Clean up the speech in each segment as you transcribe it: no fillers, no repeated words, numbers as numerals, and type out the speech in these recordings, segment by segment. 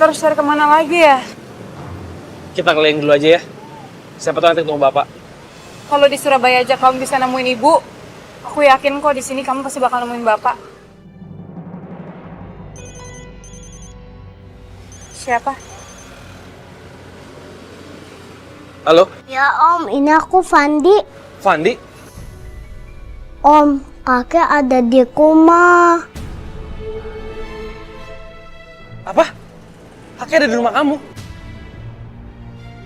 Kita harus cari kemana lagi ya? Kita keliling dulu aja ya. Siapa tahu nanti ketemu bapak. Kalau di Surabaya aja kamu bisa nemuin ibu, aku yakin kok di sini kamu pasti bakal nemuin bapak. Siapa? Halo, Ya Om, ini aku Fandi. Fandi? Om, kakek ada di koma. Apa? Kakek ada di rumah kamu?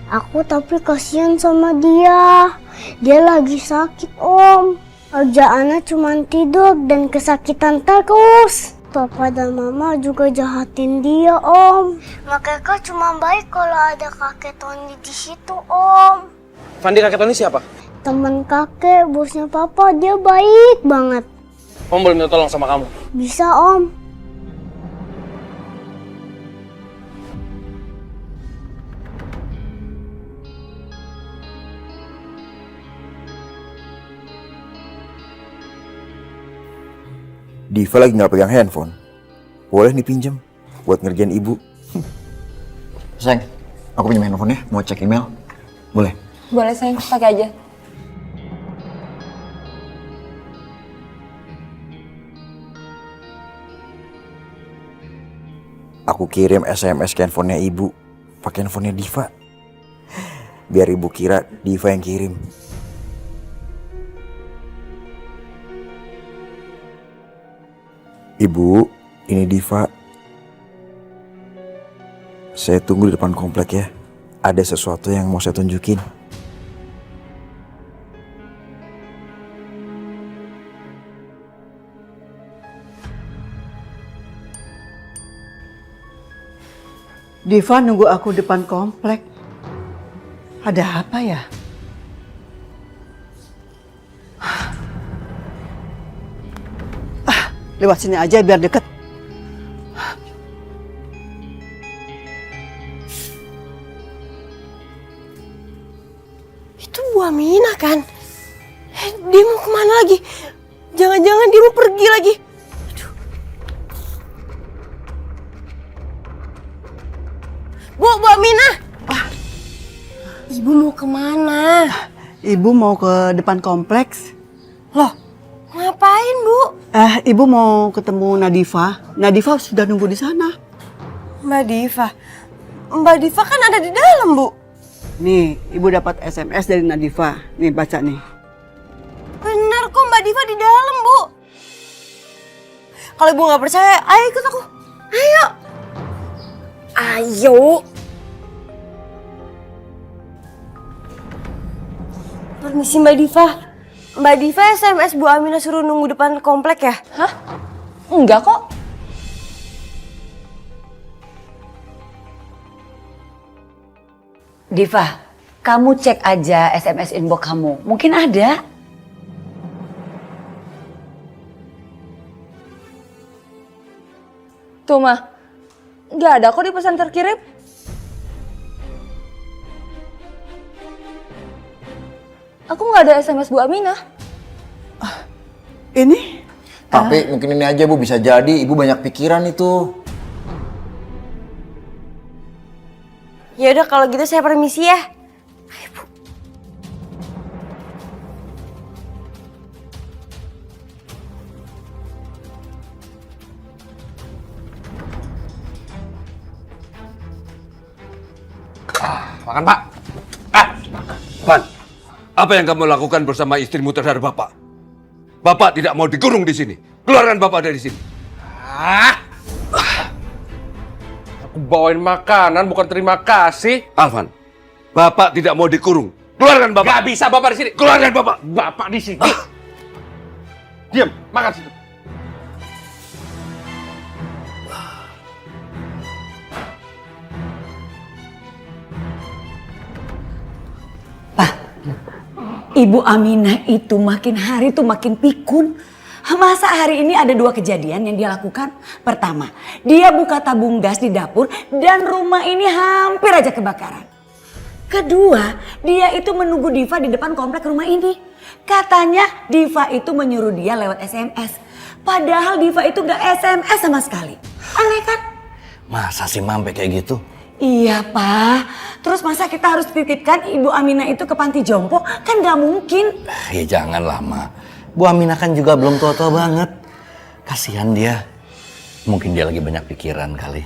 Aku tapi kasihan sama dia. Dia lagi sakit Om. Kerjaannya cuma tidur dan kesakitan terus. Papa dan Mama juga jahatin dia Om. Mereka cuma baik kalau ada kakek Tony di situ Om. Fandi, kakek Tony siapa? Teman kakek, bosnya Papa, dia baik banget. Om boleh minta tolong sama kamu? Bisa Om. Diva lagi nggak pegang handphone. Boleh nih pinjam buat ngerjain ibu. Sayang, aku pinjam handphonenya, mau cek email. Boleh? Boleh sayang, pakai aja. Aku kirim SMS ke handphonenya ibu, pakai handphonenya Diva. Biar ibu kira Diva yang kirim. Ibu, ini Diva. Saya tunggu di depan komplek ya. Ada sesuatu yang mau saya tunjukin. Diva nunggu aku depan komplek. Ada apa ya? Lewat sini aja biar deket. Itu Bu Aminah kan? Dia mau kemana lagi? Jangan-jangan dia mau pergi lagi. Aduh. Bu Aminah! Ibu mau kemana? Ibu mau ke depan kompleks. Loh, ngapain Bu? Ibu mau ketemu Nadifa. Nadifa sudah nunggu di sana. Mbak Diva. Mbak Diva kan ada di dalam Bu. Nih, ibu dapat SMS dari Nadifa. Nih, baca nih. Bener kok Mbak Diva di dalam Bu. Kalau Ibu nggak percaya, ayo ikut aku. Ayo. Ayo. Permisi Mbak Diva. Mbak Diva SMS Bu Aminah suruh nunggu depan komplek ya? Hah? Enggak kok. Diva, kamu cek aja SMS inbox kamu. Mungkin ada. Tuh mah, nggak ada kok di pesan terkirim. Aku nggak ada SMS Bu Aminah. Ini? Tapi mungkin ini aja Bu, bisa jadi ibu banyak pikiran itu. Ya udah kalau gitu saya permisi ya. Ayo Bu. Makan Pak. Van, apa yang kamu lakukan bersama istrimu terhadap Bapak? Bapak tidak mau dikurung di sini. Keluarkan Bapak dari sini. Aku bawain makanan bukan terima kasih. Alvan, Bapak tidak mau dikurung. Keluarkan Bapak. Gak bisa Bapak di sini. Keluarkan Bapak. Bapak di sini. Diam, makan situ. Ibu Aminah itu makin hari tuh makin pikun. Masa hari ini ada 2 kejadian yang dia lakukan? Pertama, dia buka tabung gas di dapur dan rumah ini hampir aja kebakaran. Kedua, dia itu menunggu Diva di depan komplek rumah ini. Katanya Diva itu menyuruh dia lewat SMS. Padahal Diva itu gak SMS sama sekali. Aneh kan? Masa sih sampai kayak gitu? Iya Pak, terus masa kita harus titipkan Ibu Aminah itu ke panti jompo? Kan gak mungkin. Ya janganlah, Ma. Bu Aminah kan juga belum tua-tua banget. Kasihan dia. Mungkin dia lagi banyak pikiran kali.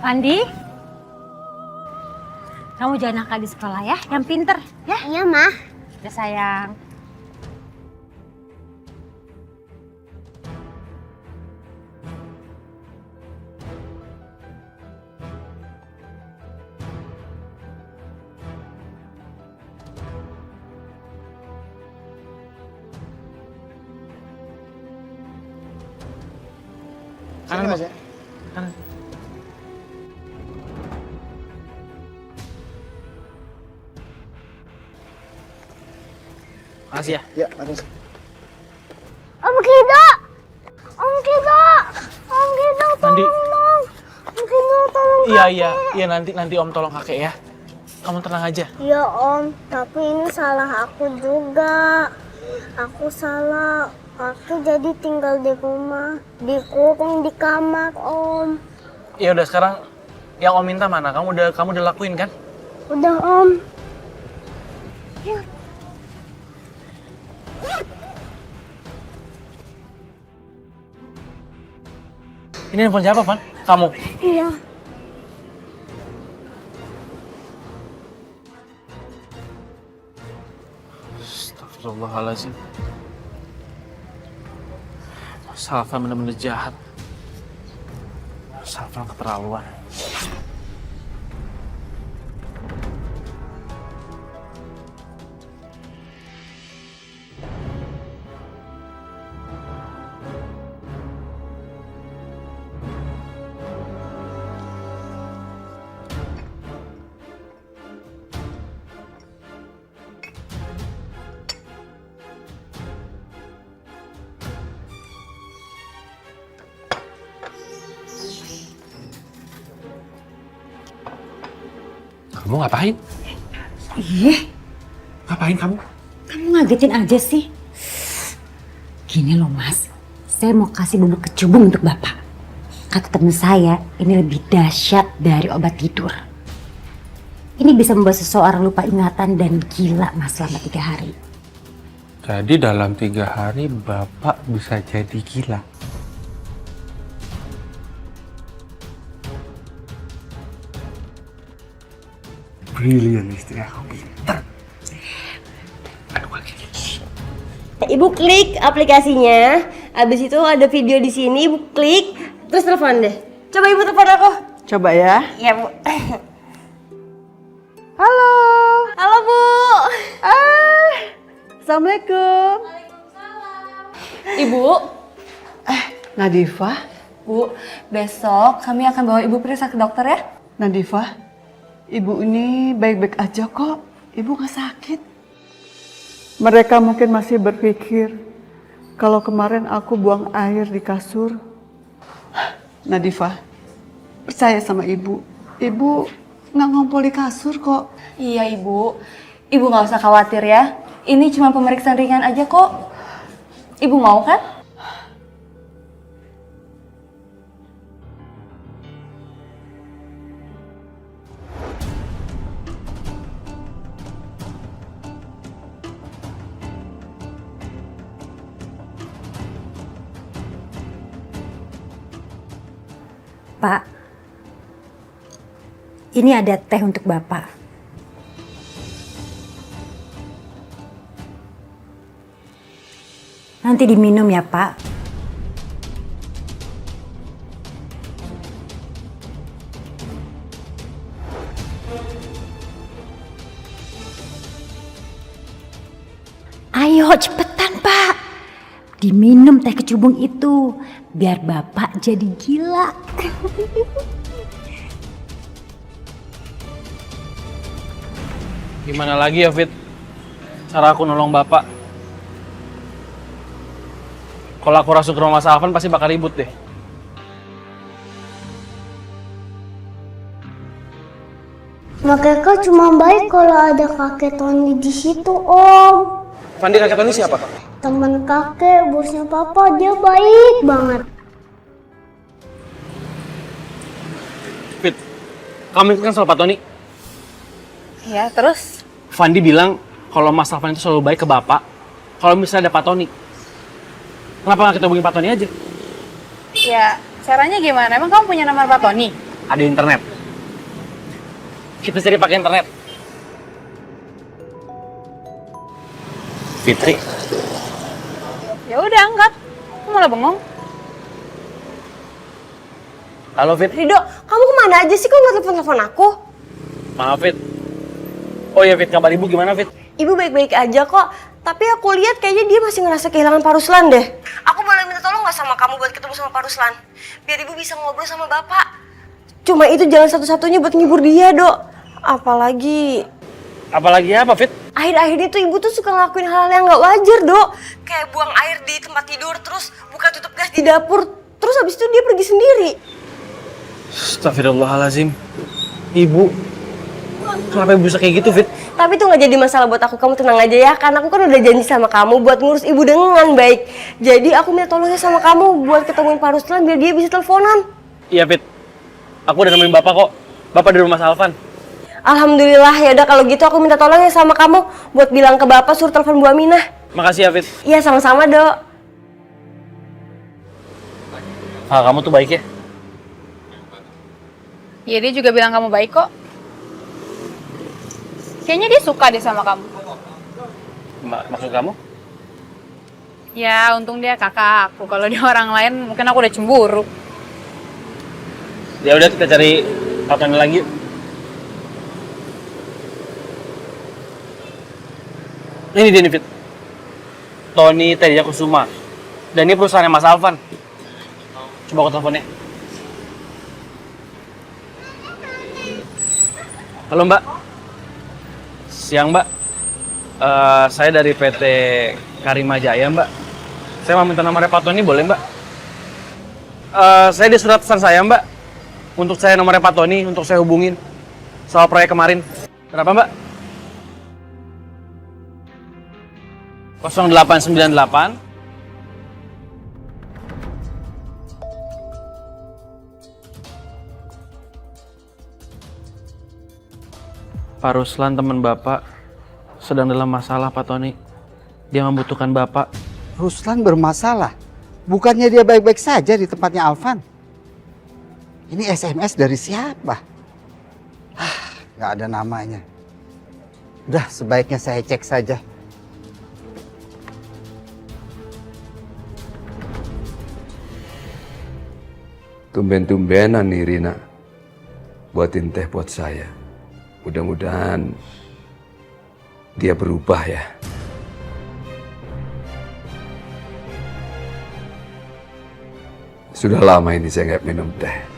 Andi, kamu jangan nakal di sekolah ya, yang pinter ya. Iya, Mah. Ya sayang. Kanan Mas ya. Kanan. Makasih ya. Ya, makasih. Om Kido! Om Kido! Om Kido, Andi. tolong dong! Om Kido, tolong Iya nanti Om tolong kakek ya. Kamu tenang aja. Ya Om, tapi ini salah aku juga. Aku salah. Aku jadi tinggal di rumah, dikurung di kamar Om. Ya udah sekarang yang Om minta mana? Kamu udah lakuin kan? Udah Om. Ya. Ini handphone siapa, Van? Kamu? Iya. Astagfirullahaladzim. Salvan bener-bener jahat. Salvan keterlaluan. Kamu ngapain? Iya, Ngapain kamu? kamu ngagetin aja sih. Gini loh Mas, saya mau kasih bubuk kecubung untuk Bapak. Kata temen saya, ini lebih dahsyat dari obat tidur. Ini bisa membuat seseorang lupa ingatan dan gila Mas selama 3 hari. Jadi dalam 3 hari Bapak bisa jadi gila. Brilliant istri aku, pintar. Ibu klik aplikasinya, habis itu ada video di sini, Ibu klik, terus telepon deh. Coba Ibu telepon aku. Coba ya. Iya, Bu. Halo. Halo, Bu. Assalamualaikum. Ibu, Nadifa. Bu, besok kami akan bawa Ibu periksa ke dokter ya. Nadifa, ibu ini baik-baik aja kok. Ibu gak sakit. Mereka mungkin masih berpikir kalau kemarin aku buang air di kasur. Nadifa, percaya sama ibu. Ibu nggak ngompol di kasur kok. Iya Ibu, Ibu nggak usah khawatir ya. Ini cuma pemeriksaan ringan aja kok. Ibu mau kan? Pak, ini ada teh untuk Bapak. Nanti diminum ya Pak. Ayo cepetan Pak. Diminum teh kecubung itu biar Bapak jadi gila. Gimana lagi ya, Fit? Cara aku nolong bapak. Kalau aku rasuk ke rumah Mas Alvan pasti bakal ribut deh. Mereka cuma baik kalau ada kakek Tony di situ, Om. Fandi, kakek Tony siapa? Temen kakek, bosnya papa, dia baik banget. Fit, kamu kan soal Pak Tony. Ya, terus? Fandi bilang kalau Mas Alvan itu selalu baik ke bapak kalau misalnya ada Pak Tony. Kenapa nggak kita hubungin Pak Tony aja? Ya, caranya gimana? Emang kamu punya nomor Pak Tony? Ada internet. Kita cari pakai internet. Fitri. Ya udah, angkat. Aku malah bengong. Halo Fit. Rido, kamu kemana aja sih? Kok nggak telepon aku? Maaf Fit. Oh iya Fit, kabar ibu gimana Fit? Ibu baik-baik aja kok. Tapi aku lihat kayaknya dia masih ngerasa kehilangan Pak Ruslan deh. Aku boleh minta tolong nggak sama kamu buat ketemu sama Pak Ruslan? Biar ibu bisa ngobrol sama bapak. Cuma itu jalan satu-satunya buat ngibur dia, Dok. Apalagi apa Fit? akhir-akhir itu ibu tuh suka ngelakuin hal-hal yang nggak wajar, Dok. Kayak buang air di tempat tidur, terus buka tutup gas di dapur. Terus habis itu dia pergi sendiri. Astagfirullahaladzim. Ibu, kenapa ibu bisa kayak gitu Fit? Tapi itu nggak jadi masalah buat aku, kamu tenang aja ya. Karena aku kan udah janji sama kamu buat ngurus ibu dengan baik. Jadi aku minta tolongnya sama kamu buat ketemuin Pak Ruslan biar dia bisa teleponan. Iya Fit, aku udah nemenin bapak kok. Bapak di rumah Alvan. Alhamdulillah, ya udah kalau gitu aku minta tolongnya sama kamu buat bilang ke bapak suruh telepon Bu Aminah. Makasih ya Fit. Iya sama-sama, Dok. Ah, kamu tuh baik ya. Ya, dia juga bilang kamu baik kok. Kayaknya dia suka deh sama kamu. Maksud kamu? Ya, untung dia kakak aku. Kalau dia orang lain, mungkin aku udah cemburu. Ya udah kita cari Pak Tony lagi. Ini dia nih Fit. Tony Tedia Kusuma. Dan ini perusahaannya Mas Alvan. Coba aku teleponnya. Halo Mbak. Siang Mbak. Saya dari PT Karima Jaya Mbak. Saya mau minta nomornya Pak Tony boleh Mbak? Saya di surat pesan saya Mbak. Untuk saya nomornya Pak Tony, untuk saya hubungin. Soal proyek kemarin. Berapa Mbak? 0898 Pak Ruslan teman Bapak sedang dalam masalah Pak Tony. Dia membutuhkan Bapak. Ruslan bermasalah. Bukannya dia baik-baik saja di tempatnya Alvan. Ini SMS dari siapa? Nggak ada namanya. Udah, sebaiknya saya cek saja. Tumben-tumbenan nih Rina. Buatin teh buat saya. Mudah-mudahan dia berubah ya. Sudah lama ini saya nggak minum teh.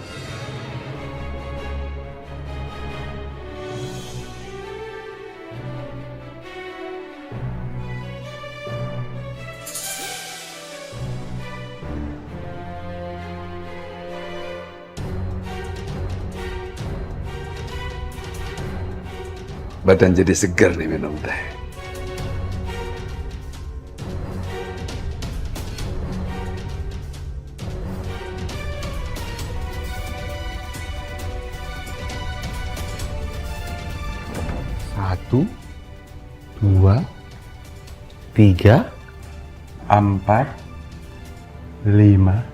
Badan jadi segar nih minum teh. Satu, dua, tiga, empat, lima.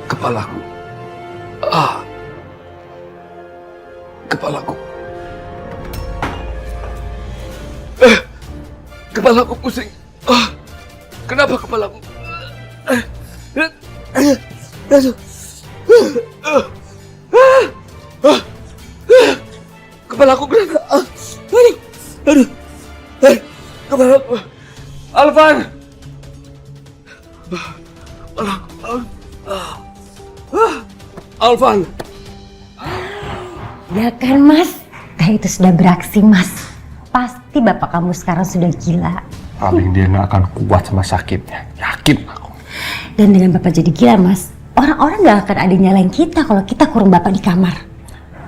Kepalaku. Kepalaku. Kepalaku pusing. Kenapa kepalaku? Kepalaku kenapa? Aduh. Kepalaku. Alvan. Alvan. Ya kan Mas? Teh itu sudah beraksi Mas. Pasti bapak kamu sekarang sudah gila. Paling dia nggak akan kuat sama sakitnya. Yakin aku. Dan dengan bapak jadi gila Mas, orang-orang gak akan ada yang nyalain kita kalau kita kurung bapak di kamar.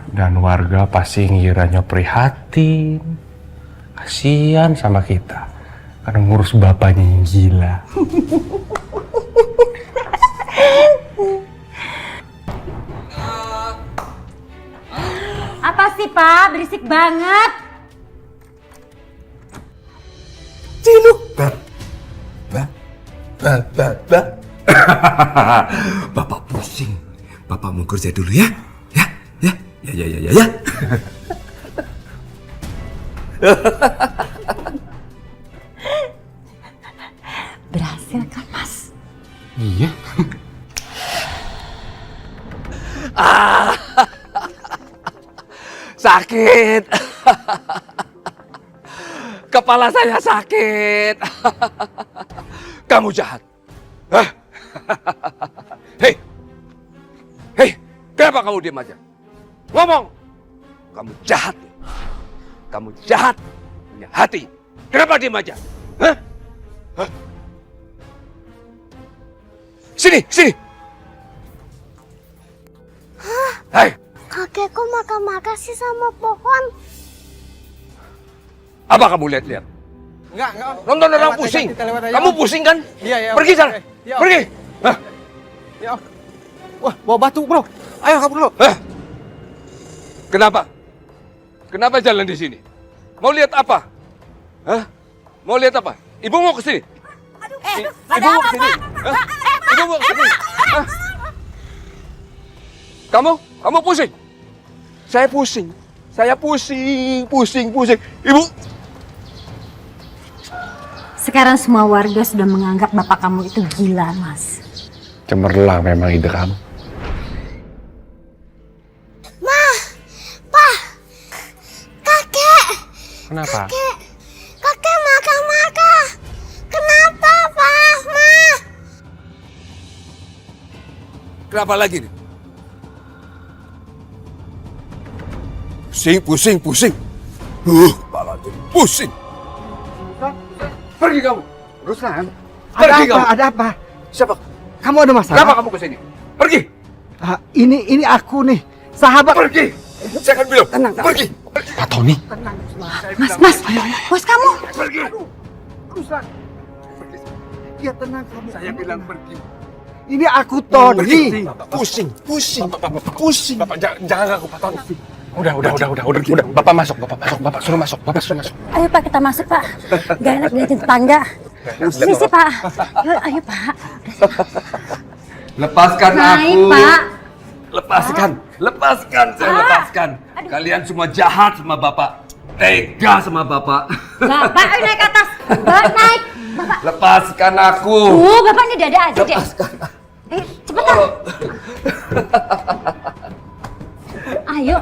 Dan warga pasti ngiranya prihatin. Kasihan sama kita. Karena ngurus bapaknya yang gila. Apa sih Pak? Berisik banget. Ciluk. Bapak pusing. Bapak mau kerja dulu ya. Ya. Berhasil kan Mas? Iya. Sakit. Kepala saya sakit. Kamu jahat. Hah? Hei, kenapa kamu diam aja? Ngomong. Kamu jahat. Kamu jahat. Punya hati. Kenapa diam aja? Hah? Sini. Hai. Kakekku makan sih sama pohon. Apa kamu lihat-lihat? Enggak. Nonton orang pusing. Kamu pusing kan? Iya. Pergi sana. Iya. Pergi. Hah? Ya. Wah, bawa batu, Bro. Ayo kabur dulu. Hah? Kenapa jalan di sini? Mau lihat apa? Hah? Mau lihat apa? Ibu mau ke sini? Ibu mau ke sini? Hah? Ibu mau ke sini? Hah? Kamu pusing? Saya pusing. Ibu. Sekarang semua warga sudah menganggap bapak kamu itu gila Mas. Cemerlang memang ide kamu. Kakek. Kenapa? Kakek makan. Kenapa, Pak? Ma. Kenapa lagi nih? Pusing. Kepala jadi pusing. Pergi kamu. Ruslan, Pergi kamu. ada apa? Siapa? Kamu ada masalah? Kenapa kamu ke sini? Pergi. Ini aku nih, sahabat. Pergi. Saya akan bilang. Tenang. Pergi. Pak Tony. Mas, bos kamu. Pergi. Ruslan. Ya tenang kamu. Saya bilang pergi. Ini aku Tony. Pusing. Bapak jangan ganggu Pak Tony. Udah. Bapak masuk. Bapak suruh masuk. Ayo Pak, kita masuk Pak. Gak enak liatin tetangga. Sini Pak. Ayo Pak. Lepaskan Naik, aku. Pak. Lepaskan. Saya lepaskan. Kalian semua jahat sama Bapak. Tega sama Bapak. Bapak, ayo naik ke atas. Bapak naik. Bapak. Lepaskan aku. Bapak ini dada aja deh. Cepetan. Ayo.